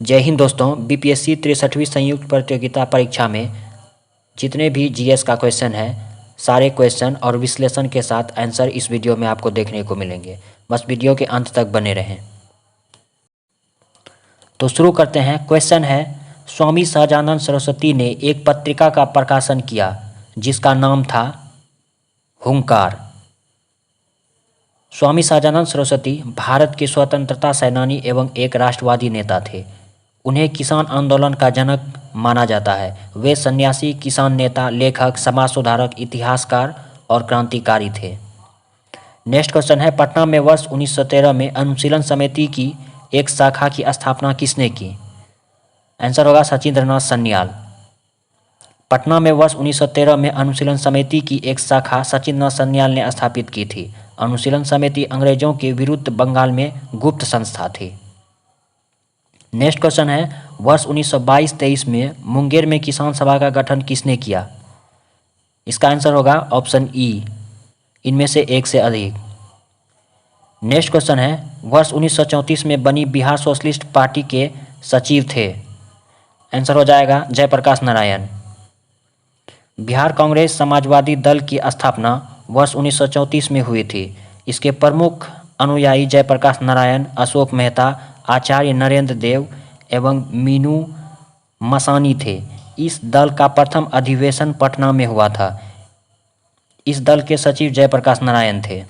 जय हिंद दोस्तों। बीपीएससी 63वीं संयुक्त प्रतियोगिता परीक्षा में जितने भी जीएस का क्वेश्चन है, सारे क्वेश्चन और विश्लेषण के साथ आंसर इस वीडियो में आपको देखने को मिलेंगे। बस वीडियो के अंत तक बने रहें। तो शुरू करते हैं। क्वेश्चन है, स्वामी सहजानंद सरस्वती ने एक पत्रिका का प्रकाशन किया जिसका नाम था हुंकार। स्वामी सहजानंद सरस्वती भारत के स्वतंत्रता सेनानी एवं एक राष्ट्रवादी नेता थे। उन्हें किसान आंदोलन का जनक माना जाता है। वे सन्यासी, किसान नेता, लेखक, समाज सुधारक, इतिहासकार और क्रांतिकारी थे। नेक्स्ट क्वेश्चन है, पटना में वर्ष 1913 में अनुशीलन समिति की एक शाखा की स्थापना किसने की? आंसर होगा सचिंद्रनाथ सन्याल। पटना में वर्ष 1913 में अनुशीलन समिति की एक शाखा सचिंद्रनाथ सन्याल ने स्थापित की थी। अनुशीलन समिति अंग्रेजों के विरुद्ध बंगाल में गुप्त संस्था थी। नेक्स्ट क्वेश्चन है, वर्ष 1922-23 में मुंगेर में किसान सभा का गठन किसने किया? इसका आंसर होगा ऑप्शन ई, इनमें से एक से अधिक। नेक्स्ट क्वेश्चन है, वर्ष 1934 में बनी बिहार सोशलिस्ट पार्टी के सचिव थे? आंसर हो जाएगा जयप्रकाश नारायण। बिहार कांग्रेस समाजवादी दल की स्थापना वर्ष 1934 में हुई थी। इसके प्रमुख अनुयायी जयप्रकाश नारायण, अशोक मेहता, आचार्य नरेंद्र देव एवं मीनू मसानी थे। इस दल का प्रथम अधिवेशन पटना में हुआ था। इस दल के सचिव जयप्रकाश नारायण थे।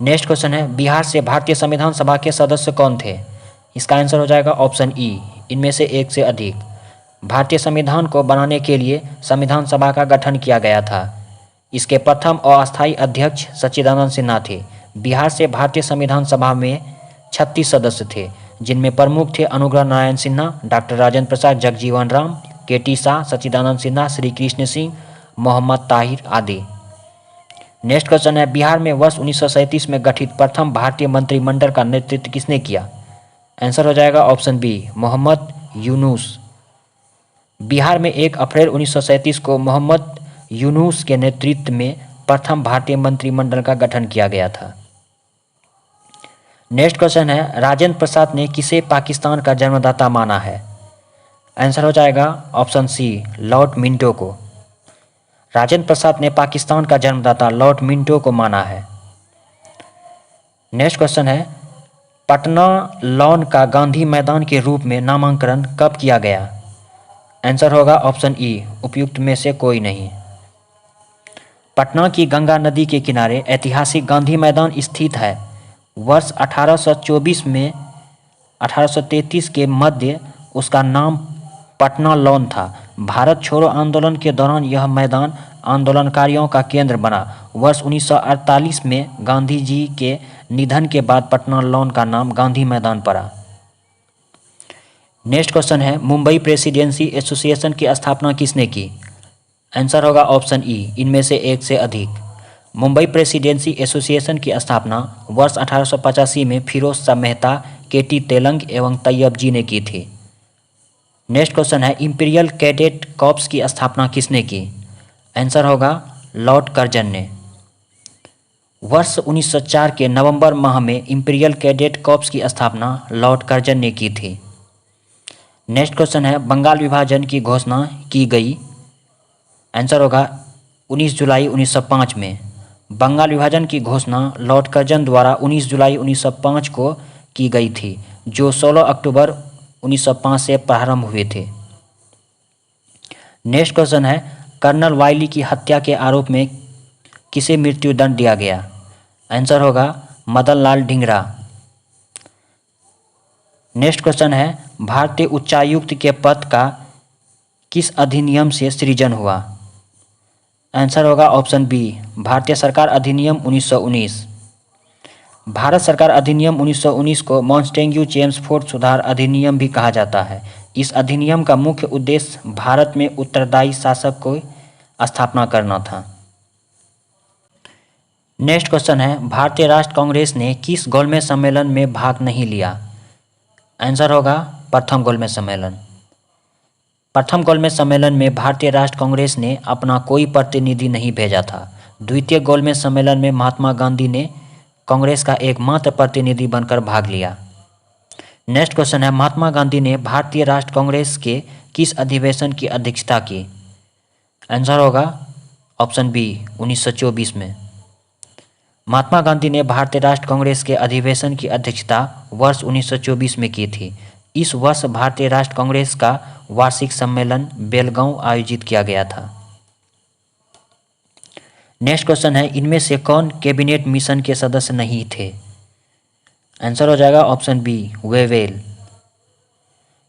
नेक्स्ट क्वेश्चन है, बिहार से भारतीय संविधान सभा के सदस्य कौन थे? इसका आंसर हो जाएगा ऑप्शन ई, इनमें से एक से अधिक। भारतीय संविधान को बनाने के लिए संविधान सभा का गठन किया गया था। इसके प्रथम अस्थायी अध्यक्ष सच्चिदानंद सिन्हा थे। बिहार से भारतीय संविधान सभा में 36 सदस्य थे, जिनमें प्रमुख थे अनुग्रह नारायण सिन्हा, डॉक्टर राजेंद्र प्रसाद, जगजीवन राम, के.टी. शाह, सच्चिदानंद सिन्हा, श्री कृष्ण सिंह, मोहम्मद ताहिर आदि। नेक्स्ट क्वेश्चन है, बिहार में वर्ष 1937 में गठित प्रथम भारतीय मंत्रिमंडल का नेतृत्व किसने किया? आंसर हो जाएगा ऑप्शन बी, मोहम्मद यूनुस। बिहार में 1 अप्रैल 1937 को मोहम्मद यूनुस के नेतृत्व में प्रथम भारतीय मंत्रिमंडल का गठन किया गया था। नेक्स्ट क्वेश्चन है, राजेंद्र प्रसाद ने किसे पाकिस्तान का जन्मदाता माना है? आंसर हो जाएगा ऑप्शन सी, लॉर्ड मिंटो को। राजेंद्र प्रसाद ने पाकिस्तान का जन्मदाता लॉर्ड मिंटो को माना है। नेक्स्ट क्वेश्चन है, पटना लॉन का गांधी मैदान के रूप में नामांकन कब किया गया? आंसर होगा ऑप्शन ई, उपयुक्त में से कोई नहीं। पटना की गंगा नदी के किनारे ऐतिहासिक गांधी मैदान स्थित है। वर्ष 1824 में 1833 के मध्य उसका नाम पटना लॉन था। भारत छोड़ो आंदोलन के दौरान यह मैदान आंदोलनकारियों का केंद्र बना। वर्ष 1948 में गांधी जी के निधन के बाद पटना लॉन का नाम गांधी मैदान पड़ा। नेक्स्ट क्वेश्चन है, मुंबई प्रेसिडेंसी एसोसिएशन की स्थापना किसने की? आंसर होगा ऑप्शन ई, इनमें से एक से अधिक। मुंबई प्रेसिडेंसी एसोसिएशन की स्थापना वर्ष 1885 में फिरोज शाह मेहता, के.टी. तेलंग एवं तैयब जी ने की थी। नेक्स्ट क्वेश्चन है, इंपीरियल कैडेट कॉर्प्स की स्थापना किसने की? आंसर होगा लॉर्ड कर्जन ने। वर्ष 1904 के नवंबर माह में इंपीरियल कैडेट कॉर्प्स की स्थापना लॉर्ड कर्जन ने की थी। नेक्स्ट क्वेश्चन है, बंगाल विभाजन की घोषणा की गई? आंसर होगा 19 जुलाई 1905 में। बंगाल विभाजन की घोषणा लॉर्ड कर्जन द्वारा 19 जुलाई 1905 को की गई थी, जो 16 अक्टूबर 1905 से प्रारंभ हुए थे। नेक्स्ट क्वेश्चन है, कर्नल वायली की हत्या के आरोप में किसे मृत्युदंड दिया गया? आंसर होगा मदन लाल ढींगरा। नेक्स्ट क्वेश्चन है, भारतीय उच्चायुक्त के पद का किस अधिनियम से सृजन हुआ? आंसर होगा ऑप्शन बी, भारतीय सरकार अधिनियम 1919। भारत सरकार अधिनियम 1919 को मॉन्टेग्यू चेम्सफोर्ड सुधार अधिनियम भी कहा जाता है। इस अधिनियम का मुख्य उद्देश्य भारत में उत्तरदायी शासक को स्थापना करना था। नेक्स्ट क्वेश्चन है, भारतीय राष्ट्र कांग्रेस ने किस गोलमेज सम्मेलन में भाग नहीं लिया? आंसर होगा प्रथम गोलमेज सम्मेलन। प्रथम गोलमेज सम्मेलन में भारतीय राष्ट्र कांग्रेस ने अपना कोई प्रतिनिधि नहीं भेजा था। द्वितीय गोलमेज सम्मेलन में महात्मा गांधी ने कांग्रेस का एकमात्र प्रतिनिधि बनकर भाग लिया। नेक्स्ट क्वेश्चन है, महात्मा गांधी ने भारतीय राष्ट्र कांग्रेस के किस अधिवेशन की अध्यक्षता की? आंसर होगा ऑप्शन बी 1924 में। महात्मा गांधी ने भारतीय राष्ट्र कांग्रेस के अधिवेशन की अध्यक्षता वर्ष 1924 में की थी। इस वर्ष भारतीय राष्ट्र कांग्रेस का वार्षिक सम्मेलन बेलगांव आयोजित किया गया था। नेक्स्ट क्वेश्चन है, इनमें से कौन कैबिनेट मिशन के सदस्य नहीं थे? आंसर हो जाएगा option B Wavell.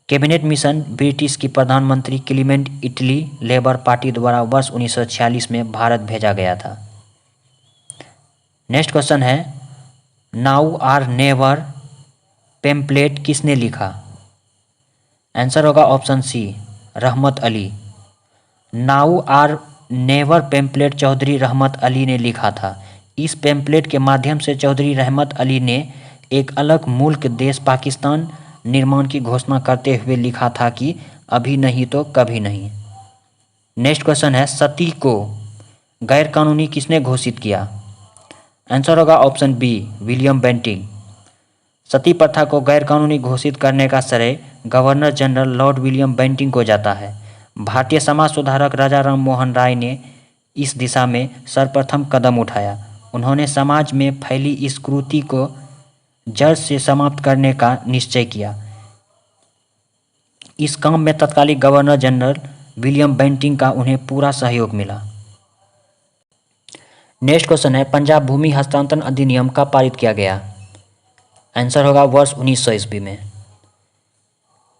Cabinet mission British की प्रधानमंत्री क्लीमेंट इटली लेबर पार्टी द्वारा वर्ष 1946 में भारत भेजा गया था। नेक्स्ट क्वेश्चन है, नाउ आर नेवर पेम्पलेट किसने लिखा? आंसर होगा option C Rahmat Ali. Now or never pamphlet Chaudhary Rahmat Ali ने लिखा था। इस पेम्पलेट के माध्यम से चौधरी रहमत अली ने एक अलग मुल्क देश पाकिस्तान निर्माण की घोषणा करते हुए लिखा था कि अभी नहीं तो कभी नहीं। नेक्स्ट क्वेश्चन है, सती को गैर कानूनी किसने घोषित किया? आंसर होगा option B William Bentinck. Sati प्रथा को गैर कानूनी घोषित करने का श्रेय governor general lord William Bentinck को जाता है। भारतीय समाज सुधारक राजा राम मोहन राय ने इस दिशा में सर्वप्रथम कदम उठाया। उन्होंने समाज में फैली इस कुरीति को जड़ से समाप्त करने का निश्चय किया। इस काम में तत्कालीन गवर्नर जनरल विलियम बेंटिंग का उन्हें पूरा सहयोग मिला। नेक्स्ट क्वेश्चन है, पंजाब भूमि हस्तांतरण अधिनियम कब पारित किया गया? आंसर होगा वर्ष 1900 ईस्वी में।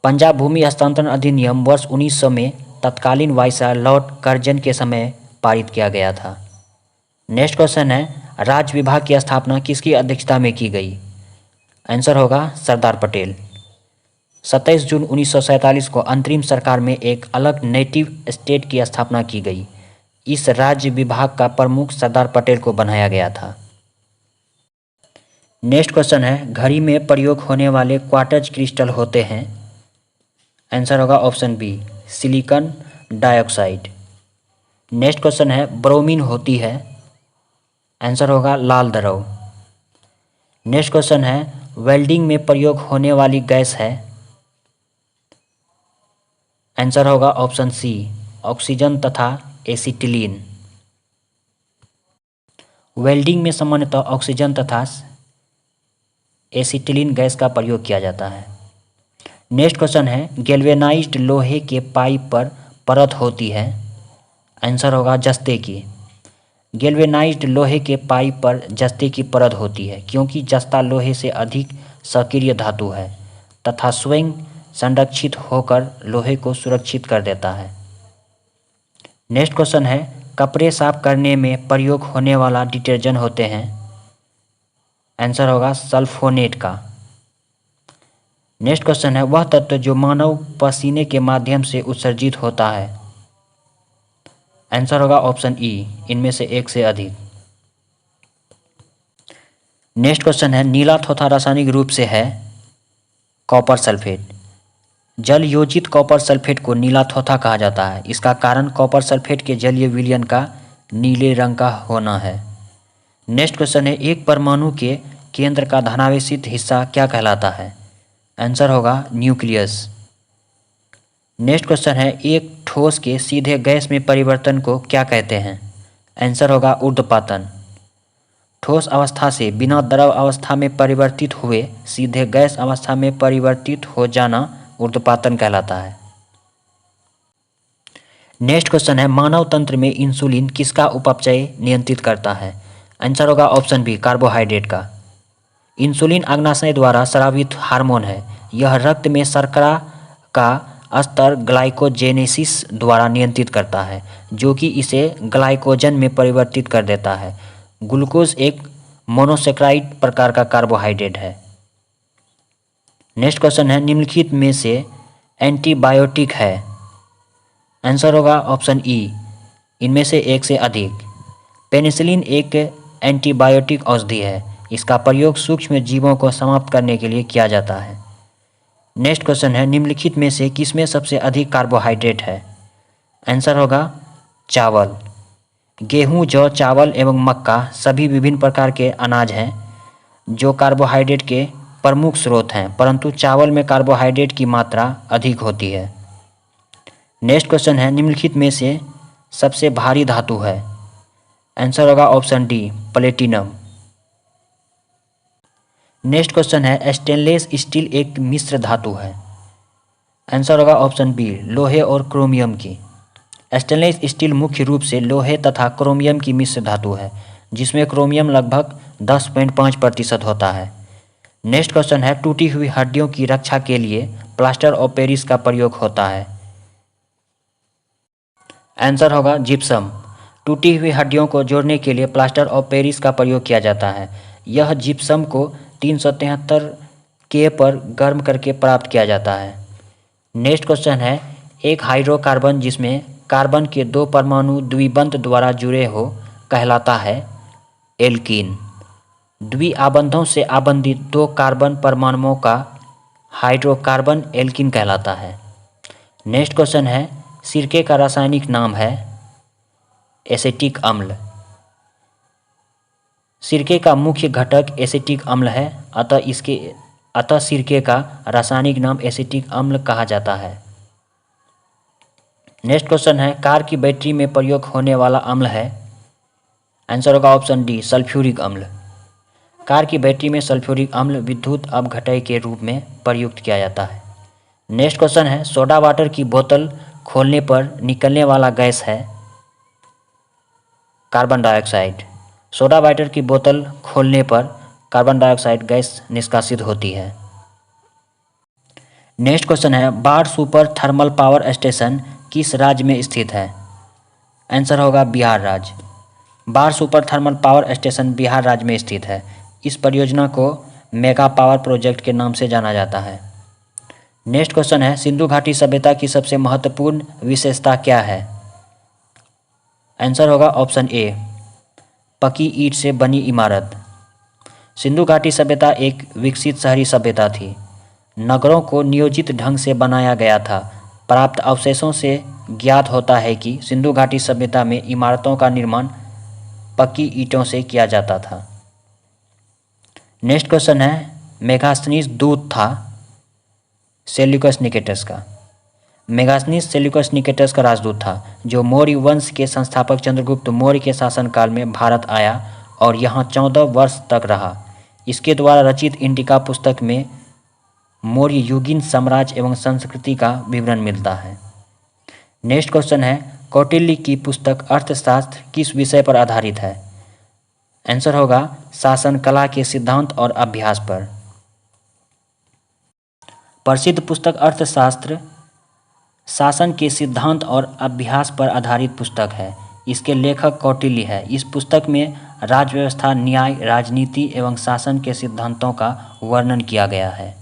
पंजाब भूमि हस्तांतरण अधिनियम वर्ष 1900 में तत्कालीन वायसराय लॉर्ड कर्जन के समय पारित किया गया था। नेक्स्ट क्वेश्चन है, राज्य विभाग की स्थापना किसकी अध्यक्षता में की गई? आंसर होगा सरदार पटेल। 27 जून 1947 को अंतरिम सरकार में एक अलग नेटिव स्टेट की स्थापना की गई। इस राज्य विभाग का प्रमुख सरदार पटेल को बनाया गया था। नेक्स्ट क्वेश्चन है, घड़ी में प्रयोग होने वाले क्वार्ट्ज क्रिस्टल होते हैं? आंसर होगा option B silicon dioxide. Next question है, ब्रोमीन होती है? आंसर होगा लाल द्रव। नेक्स्ट क्वेश्चन है, वेल्डिंग में प्रयोग होने वाली गैस है? आंसर होगा ऑप्शन सी ऑक्सीजन तथा एसिटिलीन। वेल्डिंग में सामान्यतः ऑक्सीजन तथा एसिटिलीन गैस का प्रयोग किया जाता है। नेक्स्ट क्वेश्चन है, गैल्वेनाइज्ड लोहे के पाइप पर परत होती है? आंसर होगा जस्ते की। गैल्वेनाइज्ड लोहे के पाइप पर जस्ते की परत होती है क्योंकि जस्ता लोहे से अधिक सक्रिय धातु है तथा स्वयं संरक्षित होकर लोहे को सुरक्षित कर देता है। नेक्स्ट क्वेश्चन है, कपड़े साफ करने में प्रयोग होने वाला डिटर्जेंट होते हैं? आंसर होगा सल्फोनेट का। नेक्स्ट क्वेश्चन है, वह तत्व जो मानव पसीने के माध्यम से उत्सर्जित होता है? आंसर होगा ऑप्शन ई इनमें से एक से अधिक। नेक्स्ट क्वेश्चन है, नीला थोथा रासायनिक रूप से है? Copper sulphate. जल योजित कॉपर सल्फेट को नीला थोथा कहा जाता है। इसका कारण कॉपर सल्फेट के जलीय विलयन का नीले रंग का होना है। नेक्स्ट क्वेश्चन है, एक परमाणु के केंद्र का धनावेशित हिस्सा क्या कहलाता है? आंसर होगा न्यूक्लियस। नेक्स्ट क्वेश्चन है, एक ठोस के सीधे गैस में परिवर्तन को क्या कहते हैं? आंसर होगा ऊर्ध्वपातन। ठोस अवस्था से बिना द्रव अवस्था में परिवर्तित हुए सीधे गैस अवस्था में परिवर्तित हो जाना ऊर्ध्वपातन कहलाता है। नेक्स्ट क्वेश्चन है, मानव तंत्र में इंसुलिन किसका उपापचय नियंत्रित करता है? आंसर होगा ऑप्शन बी कार्बोहाइड्रेट का। इंसुलिन अग्नाशय द्वारा स्रावित हार्मोन है। यह रक्त में शर्करा का स्तर ग्लाइकोजेनेसिस द्वारा नियंत्रित करता है जो कि इसे ग्लाइकोजन में परिवर्तित कर देता है। ग्लूकोज एक मोनोसेक्राइड प्रकार का कार्बोहाइड्रेट है। नेक्स्ट क्वेश्चन है, निम्नलिखित में से एंटीबायोटिक है? आंसर होगा ऑप्शन ई इनमें से एक से अधिक। पेनिसिलिन एक एंटीबायोटिक औषधि है। इसका प्रयोग सूक्ष्म जीवों को समाप्त करने के लिए किया जाता है। नेक्स्ट क्वेश्चन है, निम्नलिखित में से किसमें सबसे अधिक कार्बोहाइड्रेट है? आंसर होगा चावल। गेहूं, जौ, चावल एवं मक्का सभी विभिन्न प्रकार के अनाज हैं जो कार्बोहाइड्रेट के प्रमुख स्रोत हैं, परंतु चावल में कार्बोहाइड्रेट की मात्रा अधिक होती है। नेक्स्ट क्वेश्चन है, निम्नलिखित में से सबसे भारी धातु है? आंसर होगा option D, platinum. Next question है, स्टेनलेस स्टील एक मिश्र धातु है? आंसर होगा ऑप्शन बी, लोहे और क्रोमियम की। स्टेनलेस स्टील मुख्य रूप से लोहे तथा क्रोमियम की मिश्र धातु है, जिसमें क्रोमियम लगभग 10.5% होता है। नेक्स्ट क्वेश्चन है, टूटी हुई हड्डियों की रक्षा के लिए प्लास्टर ऑफ पेरिस का प्रयोग होता है? आंसर होगा जिप्सम। टूटी हुई हड्डियों को जोड़ने के लिए प्लास्टर ऑफ पेरिस का प्रयोग किया जाता है। यह जिप्सम को 373 के पर गर्म करके प्राप्त किया जाता है। नेक्स्ट क्वेश्चन है, एक हाइड्रोकार्बन जिसमें कार्बन के 2 परमाणु द्विबंध द्वारा जुड़े हो कहलाता है एल्कीन। द्विआबंधों से आबंधित 2 कार्बन परमाणुओं का हाइड्रोकार्बन एल्कीन कहलाता है। नेक्स्ट क्वेश्चन है, सिरके का रासायनिक नाम है? एसिटिक अम्ल। सिरके का मुख्य घटक एसिटिक अम्ल है, अतः सिरके का रासायनिक नाम एसिटिक अम्ल कहा जाता है। नेक्स्ट क्वेश्चन है, कार की बैटरी में प्रयोग होने वाला अम्ल है? आंसर होगा ऑप्शन डी, सल्फ्यूरिक अम्ल। कार की बैटरी में सल्फ्यूरिक अम्ल विद्युत अपघटय के रूप में प्रयुक्त किया जाता है। नेक्स्ट क्वेश्चन है, सोडा वाटर की बोतल खोलने पर निकलने वाला गैस है? Carbon dioxide. सोडा वाटर की बोतल खोलने पर कार्बन डाइऑक्साइड गैस निष्कासित होती है। नेक्स्ट क्वेश्चन है, बाढ़ सुपर थर्मल पावर स्टेशन किस राज्य में स्थित है? आंसर होगा बिहार राज्य। बाढ़ super thermal power station Bihar राज्य में स्थित है। इस परियोजना को मेगा पावर प्रोजेक्ट के नाम से जाना जाता है। नेक्स्ट क्वेश्चन है, सिंधु घाटी सभ्यता की सबसे महत्वपूर्ण विशेषता क्या है? आंसर होगा ऑप्शन ए, पकी ईंट से बनी इमारत। सिंधु घाटी सभ्यता एक विकसित शहरी सभ्यता थी। नगरों को नियोजित ढंग से बनाया गया था। प्राप्त अवशेषों से ज्ञात होता है कि सिंधु घाटी सभ्यता में इमारतों का निर्माण पक्की ईंटों से किया जाता था। नेक्स्ट क्वेश्चन है, मेगास्थनीज दूत था सेल्यूकस निकेटस का? मेगास्थनीज सेल्यूकस निकेटस का राजदूत था, जो मौर्य वंश के संस्थापक चंद्रगुप्त मौर्य के शासनकाल में भारत आया और यहाँ 14 वर्ष तक रहा। इसके द्वारा रचित इंडिका पुस्तक में मौर्य युगीन साम्राज्य एवं संस्कृति का विवरण मिलता है। नेक्स्ट क्वेश्चन है, कौटिल्य की पुस्तक अर्थशास्त्र किस विषय पर आधारित है? आंसर होगा शासन कला के सिद्धांत और अभ्यास पर। प्रसिद्ध पुस्तक अर्थशास्त्र शासन के सिद्धांत और अभ्यास पर आधारित पुस्तक है। इसके लेखक कौटिल्य है। इस पुस्तक में राज्य व्यवस्था, न्याय, राजनीति एवं शासन के सिद्धांतों का वर्णन किया गया है।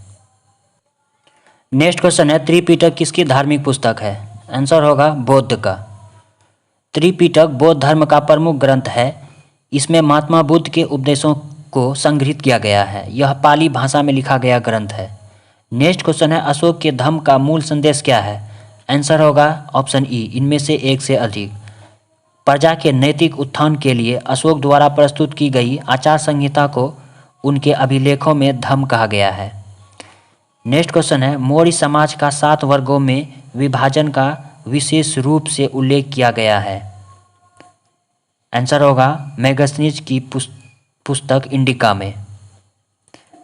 नेक्स्ट क्वेश्चन है, त्रिपिटक किसकी धार्मिक पुस्तक है? आंसर होगा बौद्ध का। त्रिपिटक बौद्ध धर्म का प्रमुख ग्रंथ है। इसमें महात्मा बुद्ध के उपदेशों को संग्रहित किया गया है। यह पाली भाषा में लिखा गया ग्रंथ है। नेक्स्ट क्वेश्चन है, अशोक के धम्म का मूल संदेश क्या है? आंसर होगा ऑप्शन ई, इनमें से एक से अधिक। प्रजा के नैतिक उत्थान के लिए अशोक द्वारा प्रस्तुत की गई आचार संहिता को उनके अभिलेखों में धम्म कहा गया है। नेक्स्ट क्वेश्चन है, मौर्य समाज का 7 वर्गों में विभाजन का विशेष रूप से उल्लेख किया गया है। आंसर होगा मेगास्थनीज की पुस्तक इंडिका में।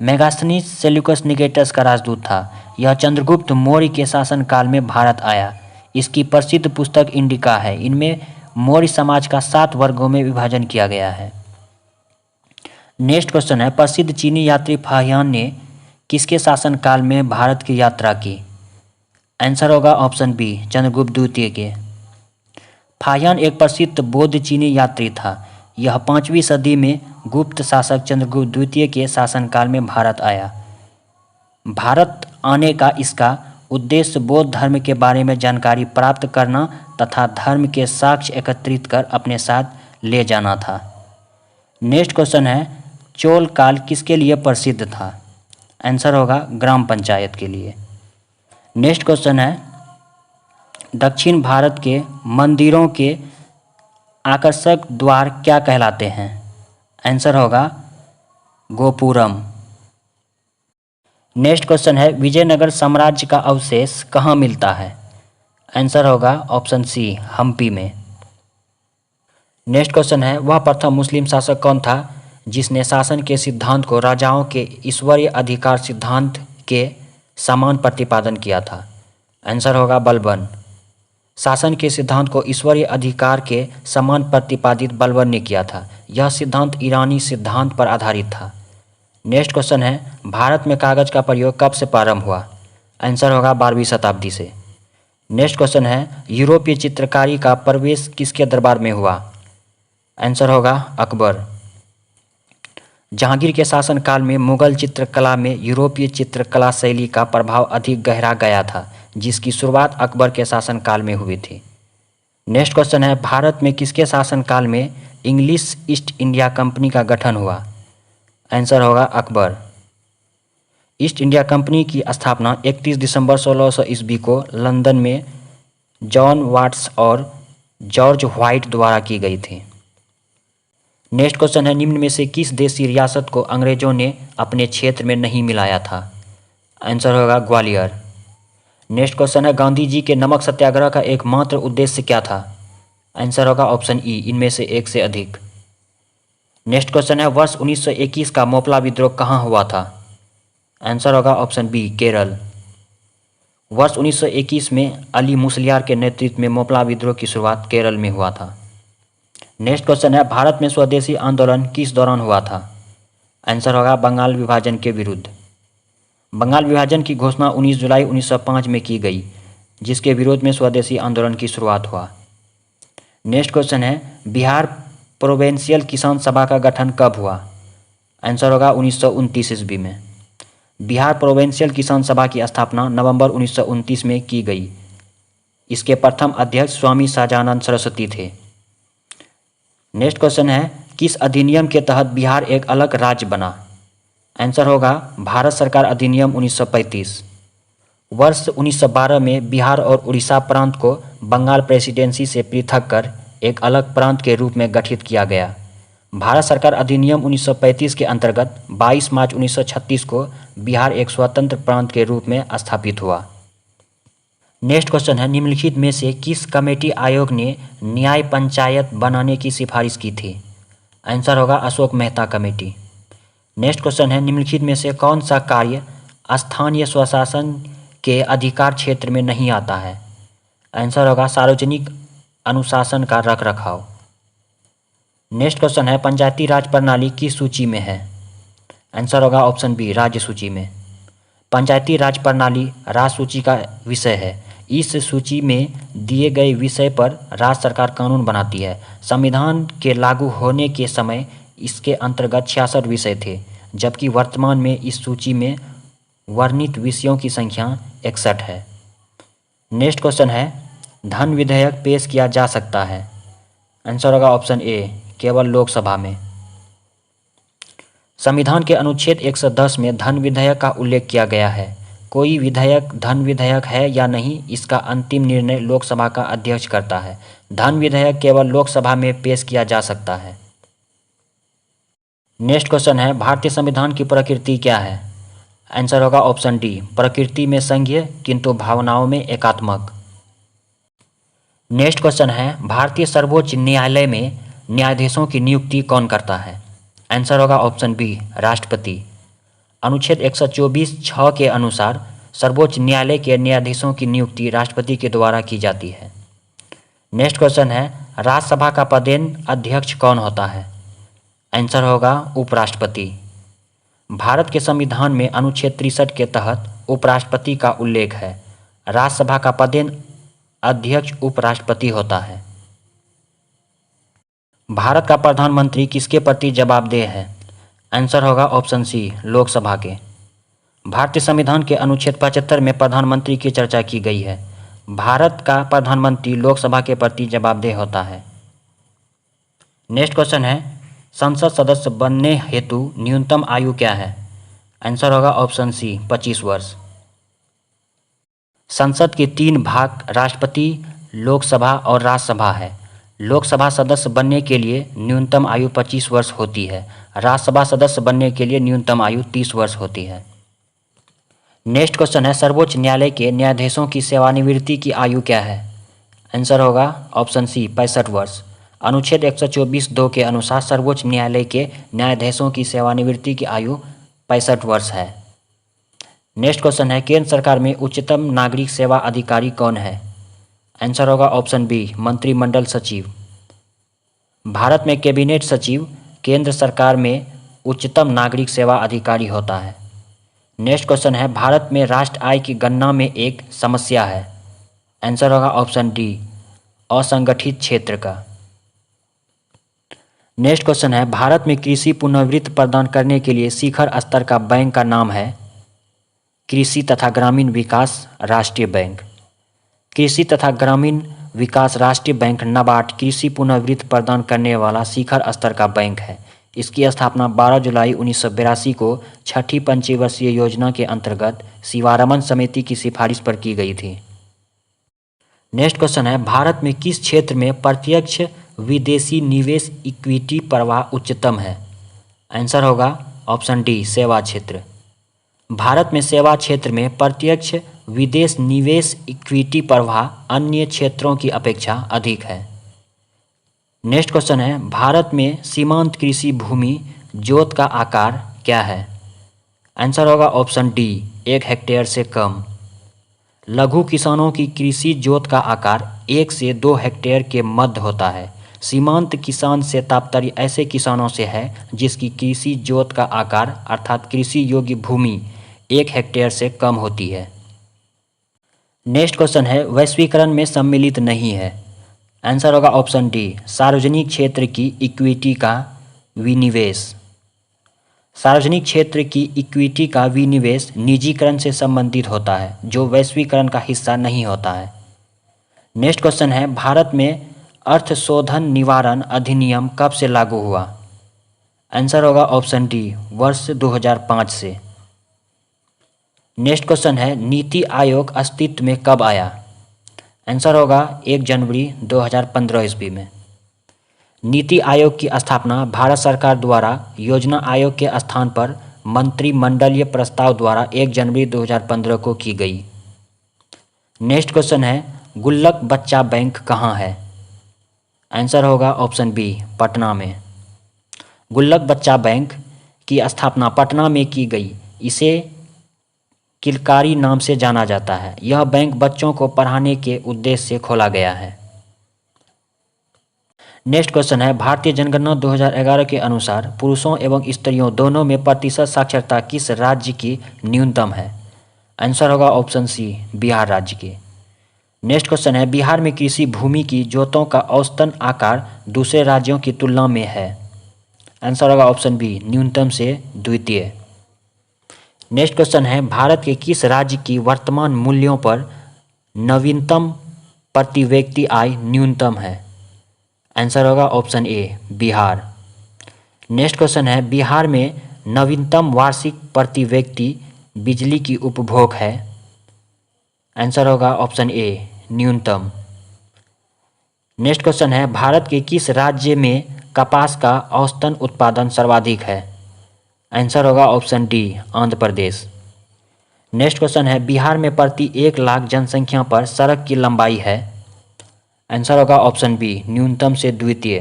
मेगास्थनीज सेल्यूकस निकेटस का राजदूत था। यह चंद्रगुप्त मौर्य के शासनकाल में भारत आया। इसकी प्रसिद्ध पुस्तक इंडिका है। इनमें मौर्य समाज का 7 वर्गों में विभाजन किया गया है। नेक्स्ट क्वेश्चन है, प्रसिद्ध चीनी यात्री फाहियान ने किसके शासनकाल में भारत की यात्रा की? आंसर होगा ऑप्शन बी, चंद्रगुप्त द्वितीय के। फाहियान एक प्रसिद्ध बौद्ध चीनी यात्री था। यह 5वीं सदी में गुप्त शासक चंद्रगुप्त द्वितीय के शासनकाल में भारत आया। भारत आने का इसका उद्देश्य बौद्ध धर्म के बारे में जानकारी प्राप्त करना तथा धर्म के साक्ष्य एकत्रित कर अपने साथ ले जाना था। नेक्स्ट क्वेश्चन है, चोल काल किसके लिए प्रसिद्ध था? आंसर होगा ग्राम पंचायत के लिए। नेक्स्ट क्वेश्चन है, दक्षिण भारत के मंदिरों के आकर्षक द्वार क्या कहलाते हैं? आंसर होगा गोपुरम। नेक्स्ट क्वेश्चन है विजयनगर साम्राज्य का अवशेष कहाँ मिलता है? आंसर होगा ऑप्शन सी हम्पी में। नेक्स्ट क्वेश्चन है वह प्रथम मुस्लिम शासक कौन था जिसने शासन के सिद्धांत को राजाओं के ईश्वरीय अधिकार सिद्धांत के समान प्रतिपादन किया था? आंसर होगा बलबन। शासन के सिद्धांत को ईश्वरीय अधिकार के समान प्रतिपादित बलबन ने किया था। यह सिद्धांत ईरानी सिद्धांत पर आधारित था। नेक्स्ट क्वेश्चन है भारत में कागज का प्रयोग कब से प्रारंभ हुआ? आंसर होगा 12वीं शताब्दी से। नेक्स्ट क्वेश्चन है यूरोपीय चित्रकारी का प्रवेश किसके दरबार में हुआ? आंसर होगा अकबर। जहांगीर के शासनकाल में मुगल चित्रकला में यूरोपीय चित्रकला शैली का प्रभाव अधिक गहरा गया था, जिसकी शुरुआत अकबर के शासनकाल में हुई थी। नेक्स्ट क्वेश्चन है भारत में किसके शासनकाल में इंग्लिश ईस्ट इंडिया कंपनी का गठन हुआ? आंसर होगा अकबर। ईस्ट इंडिया कंपनी की स्थापना 31 दिसंबर 1600 ईस्वी को लंदन में जॉन वाट्स और जॉर्ज व्हाइट द्वारा की गई थी। नेक्स्ट क्वेश्चन है निम्न में से किस देशी रियासत को अंग्रेजों ने अपने क्षेत्र में नहीं मिलाया था? आंसर होगा ग्वालियर। नेक्स्ट क्वेश्चन है गांधी जी के नमक सत्याग्रह का एकमात्र उद्देश्य क्या था? आंसर होगा ऑप्शन ई इनमें से एक से अधिक। नेक्स्ट क्वेश्चन है वर्ष 1921 का मोपला विद्रोह कहाँ हुआ था? आंसर होगा ऑप्शन बी केरल। वर्ष 1921 में अली मुसलियार के नेतृत्व में मोपला विद्रोह की शुरुआत केरल में हुआ था। नेक्स्ट क्वेश्चन है भारत में स्वदेशी आंदोलन किस दौरान हुआ था? आंसर होगा बंगाल विभाजन के विरुद्ध। बंगाल विभाजन की घोषणा 19 जुलाई 1905 में की गई, जिसके विरोध में स्वदेशी आंदोलन की शुरुआत हुआ। नेक्स्ट क्वेश्चन है बिहार प्रोविंशियल किसान सभा का गठन कब हुआ? आंसर होगा 1929 ईस्वी में। बिहार प्रोविंशियल किसान सभा की स्थापना नवंबर 1929 में की गई। इसके प्रथम अध्यक्ष स्वामी सहजानंद सरस्वती थे। नेक्स्ट क्वेश्चन है किस अधिनियम के तहत बिहार एक अलग राज्य बना? आंसर होगा भारत सरकार अधिनियम 1935। वर्ष 1912 में बिहार और उड़ीसा प्रांत को बंगाल प्रेसिडेंसी से पृथक कर एक अलग प्रांत के रूप में गठित किया गया। भारत सरकार अधिनियम 1935 के अंतर्गत 22 मार्च 1936 को बिहार एक स्वतंत्र प्रांत के रूप में स्थापित हुआ। नेक्स्ट क्वेश्चन है निम्नलिखित में से किस कमेटी आयोग ने न्याय पंचायत बनाने की सिफारिश की थी? आंसर होगा Ashok Mehta committee. Next question है निम्नलिखित में से कौन सा कार्य स्थानीय स्वशासन के अधिकार क्षेत्र में नहीं आता है? आंसर होगा सार्वजनिक अनुशासन का रखरखाव। नेक्स्ट क्वेश्चन है पंचायती राज प्रणाली किस सूची में है? आंसर होगा ऑप्शन बी राज्य सूची में। पंचायती राज प्रणाली राज्य सूची का विषय है। इस सूची में दिए गए विषय पर राज्य सरकार कानून बनाती है। संविधान के लागू होने के समय इसके अंतर्गत 66 विषय थे, जबकि वर्तमान में इस सूची में वर्णित विषयों की संख्या 61 है। नेक्स्ट क्वेश्चन है धन विधेयक पेश किया जा सकता है? आंसर होगा ऑप्शन ए केवल लोकसभा में। संविधान के अनुच्छेद 110 में धन विधेयक का उल्लेख किया गया है। कोई विधेयक धन विधेयक है या नहीं, इसका अंतिम निर्णय लोकसभा का अध्यक्ष करता है। धन विधेयक केवल लोकसभा में पेश किया जा सकता है। नेक्स्ट क्वेश्चन है भारतीय संविधान की प्रकृति क्या है? आंसर होगा ऑप्शन डी प्रकृति में संघीय किंतु भावनाओं में एकात्मक। नेक्स्ट क्वेश्चन है भारतीय सर्वोच्च न्यायालय में न्यायाधीशों की नियुक्ति कौन करता है? आंसर होगा ऑप्शन बी राष्ट्रपति। अनुच्छेद 124(6) के अनुसार सर्वोच्च न्यायालय के न्यायाधीशों की नियुक्ति राष्ट्रपति के द्वारा की जाती है। नेक्स्ट क्वेश्चन है राज्यसभा का पदेन अध्यक्ष कौन होता है? आंसर होगा उपराष्ट्रपति। भारत के संविधान में अनुच्छेद 63 के तहत उपराष्ट्रपति का उल्लेख है। राज्यसभा का पदेन अध्यक्ष उपराष्ट्रपति होता है। भारत का प्रधानमंत्री किसके प्रति जवाबदेह है? आंसर होगा ऑप्शन सी लोकसभा के। भारतीय संविधान के अनुच्छेद 75 में प्रधानमंत्री की चर्चा की गई है। भारत का प्रधानमंत्री लोकसभा के प्रति जवाबदेह होता है। नेक्स्ट क्वेश्चन है संसद सदस्य बनने हेतु न्यूनतम आयु क्या है? आंसर होगा ऑप्शन सी 25 वर्ष। संसद के 3 भाग राष्ट्रपति, लोकसभा और राज्यसभा है। लोकसभा सदस्य बनने के लिए न्यूनतम आयु 25 वर्ष होती है। राज्यसभा सदस्य बनने के लिए न्यूनतम आयु 30 वर्ष होती है। नेक्स्ट क्वेश्चन है सर्वोच्च न्यायालय के न्यायाधीशों की सेवानिवृत्ति की आयु क्या है? आंसर होगा ऑप्शन सी 65 वर्ष। अनुच्छेद 124(2) के अनुसार सर्वोच्च न्यायालय के न्यायाधीशों की सेवानिवृत्ति की आयु 65 वर्ष है। नेक्स्ट क्वेश्चन है केंद्र सरकार में उच्चतम नागरिक सेवा अधिकारी कौन है? आंसर होगा ऑप्शन बी मंत्रिमंडल सचिव। भारत में कैबिनेट सचिव केंद्र सरकार में उच्चतम नागरिक सेवा अधिकारी होता है। नेक्स्ट क्वेश्चन है भारत में राष्ट्र आय की गणना में एक समस्या है। आंसर होगा ऑप्शन डी असंगठित क्षेत्र का। नेक्स्ट क्वेश्चन है भारत में कृषि पुनर्वित्त प्रदान करने के लिए शिखर स्तर का बैंक का नाम है कृषि तथा ग्रामीण विकास राष्ट्रीय बैंक। कृषि तथा ग्रामीण विकास राष्ट्रीय बैंक नाबार्ड कृषि पुनर्वित्त प्रदान करने वाला शिखर स्तर का बैंक है। इसकी स्थापना 12 जुलाई 1982 को छठी पंचवर्षीय योजना के अंतर्गत शिवारमन समिति की सिफारिश पर की गई थी। नेक्स्ट क्वेश्चन है भारत में किस क्षेत्र में प्रत्यक्ष विदेशी निवेश इक्विटी प्रवाह उच्चतम है? आंसर होगा ऑप्शन डी सेवा क्षेत्र। भारत में सेवा क्षेत्र में प्रत्यक्ष विदेश निवेश इक्विटी प्रवाह अन्य क्षेत्रों की अपेक्षा अधिक है। नेक्स्ट क्वेश्चन है भारत में सीमांत कृषि भूमि जोत का आकार क्या है? आंसर होगा ऑप्शन डी 1 हेक्टेयर से कम। लघु किसानों की कृषि जोत का आकार 1 से 2 हेक्टेयर के मध्य होता है। सीमांत किसान से तात्पर्य ऐसे किसानों से है जिसकी कृषि जोत का आकार अर्थात कृषि योग्य भूमि 1 हेक्टेयर से कम होती है। नेक्स्ट क्वेश्चन है वैश्वीकरण में सम्मिलित नहीं है। आंसर होगा ऑप्शन डी सार्वजनिक क्षेत्र की इक्विटी का विनिवेश। सार्वजनिक क्षेत्र की इक्विटी का विनिवेश निजीकरण से संबंधित होता है जो वैश्वीकरण का हिस्सा नहीं होता है। नेक्स्ट क्वेश्चन है भारत में अर्थशोधन निवारण अधिनियम कब से लागू हुआ? आंसर होगा ऑप्शन डी वर्ष 2005 से। नेक्स्ट क्वेश्चन है नीति आयोग अस्तित्व में कब आया? आंसर होगा 1 जनवरी 2015 ईस्वी में। नीति आयोग की स्थापना भारत सरकार द्वारा योजना आयोग के स्थान पर मंत्रिमंडलीय प्रस्ताव द्वारा 1 जनवरी 2015 को की गई। नेक्स्ट क्वेश्चन है गुल्लक बच्चा बैंक कहाँ है? आंसर होगा ऑप्शन बी पटना में। गुल्लक बच्चा बैंक की स्थापना पटना में की गई। इसे किलकारी नाम से जाना जाता है। यह बैंक बच्चों को पढ़ाने के उद्देश्य से खोला गया है। नेक्स्ट क्वेश्चन है भारतीय जनगणना 2011 के अनुसार पुरुषों एवं स्त्रियों दोनों में प्रतिशत साक्षरता किस राज्य की न्यूनतम है? आंसर होगा ऑप्शन सी बिहार राज्य के। नेक्स्ट क्वेश्चन है बिहार में कृषि भूमि की जोतों का औसतन आकार दूसरे राज्यों की तुलना में है। आंसर होगा ऑप्शन बी न्यूनतम से द्वितीय। नेक्स्ट क्वेश्चन है भारत के किस राज्य की वर्तमान मूल्यों पर नवीनतम प्रति व्यक्ति आय न्यूनतम है? आंसर होगा option A Bihar. Next question है बिहार में नवीनतम वार्षिक प्रति व्यक्ति बिजली की उपभोग है। आंसर होगा ऑप्शन ए न्यूनतम। नेक्स्ट क्वेश्चन है भारत के किस राज्य में कपास का औसतन उत्पादन सर्वाधिक है? आंसर होगा option D Andhra Pradesh. Next question है बिहार में प्रति 1 लाख जनसंख्या पर सड़क की लंबाई है। आंसर होगा ऑप्शन बी न्यूनतम से द्वितीय।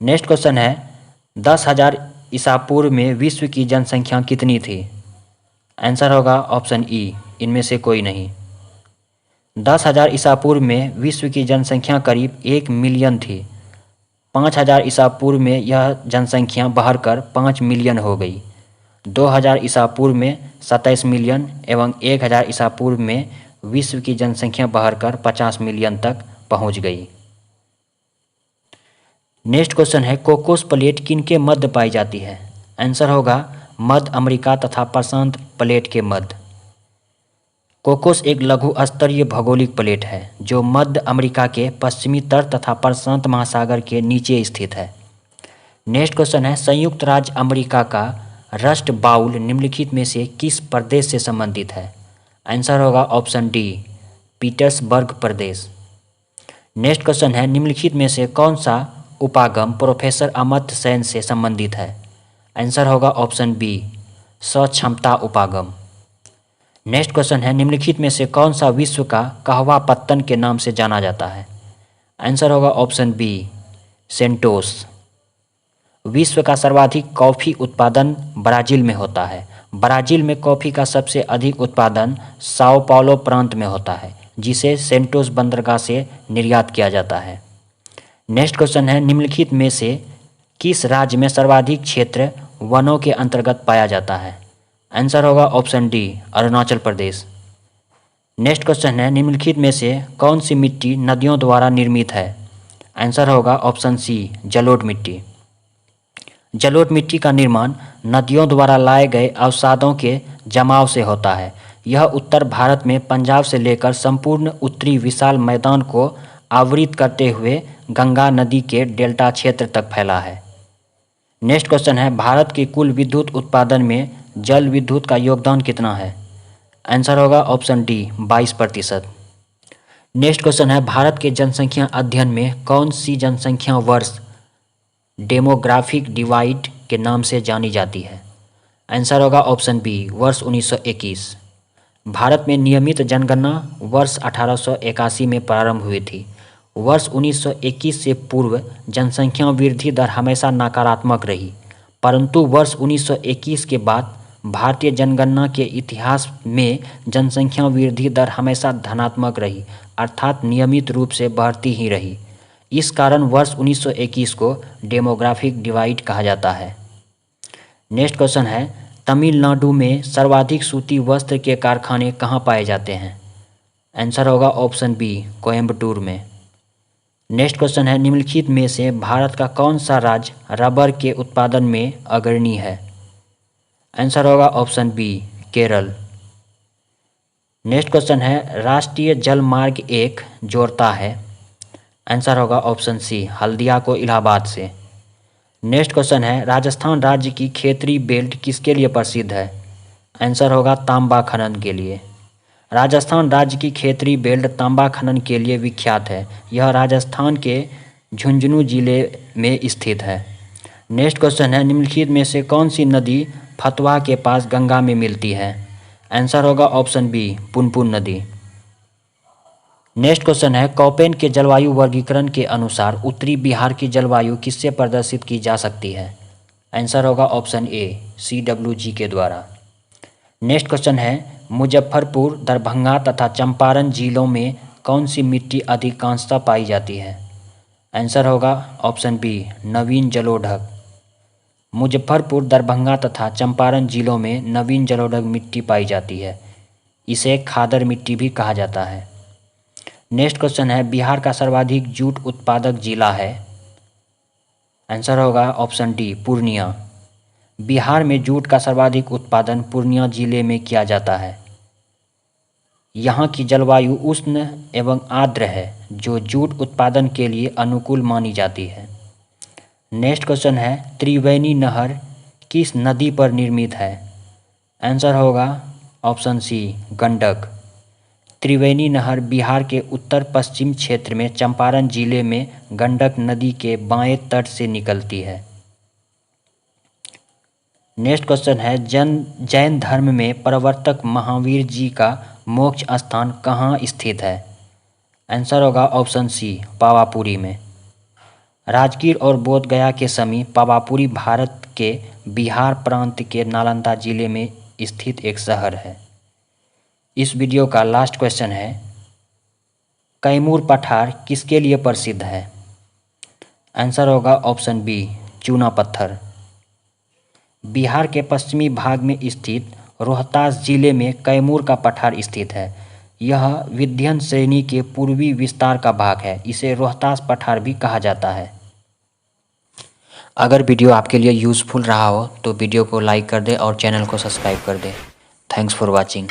नेक्स्ट क्वेश्चन है 10,000 ईसा पूर्व में विश्व की जनसंख्या कितनी थी? आंसर होगा ऑप्शन ई इनमें से कोई नहीं। 10,000 ईसा पूर्व में विश्व की जनसंख्या करीब 1 मिलियन थी। 5,000 ईसा पूर्व में यह जनसंख्या बढ़कर 5 मिलियन हो गई। 2000 ईसा पूर्व में 27 मिलियन एवं 1000 ईसा पूर्व में विश्व की जनसंख्या बढ़कर 50 मिलियन तक पहुंच गई। नेक्स्ट क्वेश्चन है कोकोस प्लेट किनके मध्य पाई जाती है? आंसर होगा मध्य अमेरिका तथा प्रशांत प्लेट के मध्य। कोकोस एक लघु स्तरीय भौगोलिक प्लेट है जो मध्य अमेरिका के पश्चिमी तट तथा प्रशांत महासागर के नीचे स्थित है। नेक्स्ट क्वेश्चन है संयुक्त राज्य अमेरिका का रस्ट बाउल निम्नलिखित में से किस प्रदेश से संबंधित है? आंसर होगा ऑप्शन डी पीटर्सबर्ग प्रदेश। नेक्स्ट क्वेश्चन है निम्नलिखित में से कौन सा उपागम प्रोफेसर अमर्त्य सेन से संबंधित है? आंसर होगा ऑप्शन बी सक्षमता उपागम। नेक्स्ट क्वेश्चन है, निम्नलिखित में से कौन सा विश्व का कहवा पत्तन के नाम से जाना जाता है? आंसर होगा ऑप्शन बी, सेंटोस। विश्व का सर्वाधिक कॉफ़ी उत्पादन ब्राज़ील में होता है। ब्राज़ील में कॉफ़ी का सबसे अधिक उत्पादन साओ पाउलो प्रांत में होता है, जिसे सेंटोस बंदरगाह से निर्यात किया जाता है। नेक्स्ट क्वेश्चन है, निम्नलिखित में से किस राज्य में सर्वाधिक क्षेत्र वनों के अंतर्गत पाया जाता है? आंसर होगा option D, Arunachal Pradesh. Next question है, निम्नलिखित में से कौन सी मिट्टी नदियों द्वारा निर्मित है? आंसर होगा ऑप्शन सी, जलोढ़ मिट्टी। जलोढ़ मिट्टी का निर्माण नदियों द्वारा लाए गए अवसादों के जमाव से होता है। यह उत्तर भारत में पंजाब से लेकर संपूर्ण उत्तरी विशाल मैदान को आवृत करते हुए गंगा नदी के डेल्टा क्षेत्र तक फैला है। नेक्स्ट क्वेश्चन है, भारत के कुल विद्युत उत्पादन में जल विद्युत का योगदान कितना है? आंसर होगा ऑप्शन डी, 22%। नेक्स्ट क्वेश्चन है, भारत के जनसंख्या अध्ययन में कौन सी जनसंख्या वर्ष डेमोग्राफिक डिवाइड के नाम से जानी जाती है? आंसर होगा ऑप्शन बी, वर्ष 1921। भारत में नियमित जनगणना वर्ष 1881 में प्रारंभ हुई थी। वर्ष 1921 से पूर्व जनसंख्या वृद्धि दर हमेशा नकारात्मक रही, परंतु वर्ष 1921 के बाद भारतीय जनगणना के इतिहास में जनसंख्या वृद्धि दर हमेशा धनात्मक रही, अर्थात नियमित रूप से बढ़ती ही रही। इस कारण वर्ष 1921 को डेमोग्राफिक डिवाइड कहा जाता है। नेक्स्ट क्वेश्चन है, तमिलनाडु में सर्वाधिक सूती वस्त्र के कारखाने कहाँ पाए जाते हैं? आंसर होगा ऑप्शन बी, कोयम्बटूर में। नेक्स्ट क्वेश्चन है, निम्नलिखित में से भारत का कौन सा राज्य रबर के उत्पादन में अग्रणी है? आंसर होगा option B, Kerala. Next question है, राष्ट्रीय जल मार्ग 1 जोड़ता है? आंसर होगा ऑप्शन सी, हल्दिया को इलाहाबाद से। नेक्स्ट क्वेश्चन है, राजस्थान राज्य की खेतरी बेल्ट किसके लिए प्रसिद्ध है? आंसर होगा तांबा खनन के लिए। राजस्थान राज्य की खेतरी बेल्ट तांबा खनन के लिए विख्यात है। यह राजस्थान के झुंझुनू जिले में स्थित है। नेक्स्ट क्वेश्चन है, निम्नलिखित में से कौन सी नदी फतवा के पास गंगा में मिलती है? आंसर होगा ऑप्शन बी, पुनपुन नदी। नेक्स्ट क्वेश्चन है, कोपेन के जलवायु वर्गीकरण के अनुसार उत्तरी बिहार की जलवायु किससे प्रदर्शित की जा सकती है? आंसर होगा ऑप्शन ए, CWG के द्वारा। नेक्स्ट क्वेश्चन है, मुजफ्फरपुर, दरभंगा तथा चंपारण जिलों में कौन सी मिट्टी अधिकांशतः पाई जाती है? आंसर होगा ऑप्शन बी, नवीन जलोढ़। मुजफ्फरपुर, दरभंगा तथा चंपारण जिलों में नवीन जलोढ़ मिट्टी पाई जाती है। इसे खादर मिट्टी भी कहा जाता है। नेक्स्ट क्वेश्चन है, बिहार का सर्वाधिक जूट उत्पादक जिला है? आंसर होगा ऑप्शन डी, पूर्णिया। बिहार में जूट का सर्वाधिक उत्पादन पूर्णिया जिले में किया जाता है। यहाँ की जलवायु उष्ण एवं आर्द्र है, जो जूट उत्पादन के लिए अनुकूल मानी जाती है। नेक्स्ट क्वेश्चन है, त्रिवेणी नहर किस नदी पर निर्मित है? आंसर होगा ऑप्शन सी, गंडक। त्रिवेणी नहर बिहार के उत्तर पश्चिम क्षेत्र में चंपारण जिले में गंडक नदी के बाएं तट से निकलती है। नेक्स्ट क्वेश्चन है, जैन धर्म में प्रवर्तक महावीर जी का मोक्ष स्थान कहाँ स्थित है? आंसर होगा ऑप्शन सी, पावापुरी में। राजगीर और बोधगया के समीप पावापुरी भारत के बिहार प्रांत के नालंदा जिले में स्थित एक शहर है। इस वीडियो का लास्ट क्वेश्चन है, कैमूर पठार किसके लिए प्रसिद्ध है? आंसर होगा ऑप्शन बी, चूना पत्थर। बिहार के पश्चिमी भाग में स्थित रोहतास जिले में कैमूर का पठार स्थित है। यह विंध्य श्रेणी के पूर्वी विस्तार का भाग है। इसे रोहतास पठार भी कहा जाता है। अगर वीडियो आपके लिए यूज़फुल रहा हो तो वीडियो को लाइक कर दें और चैनल को सब्सक्राइब कर दें। Thanks for watching.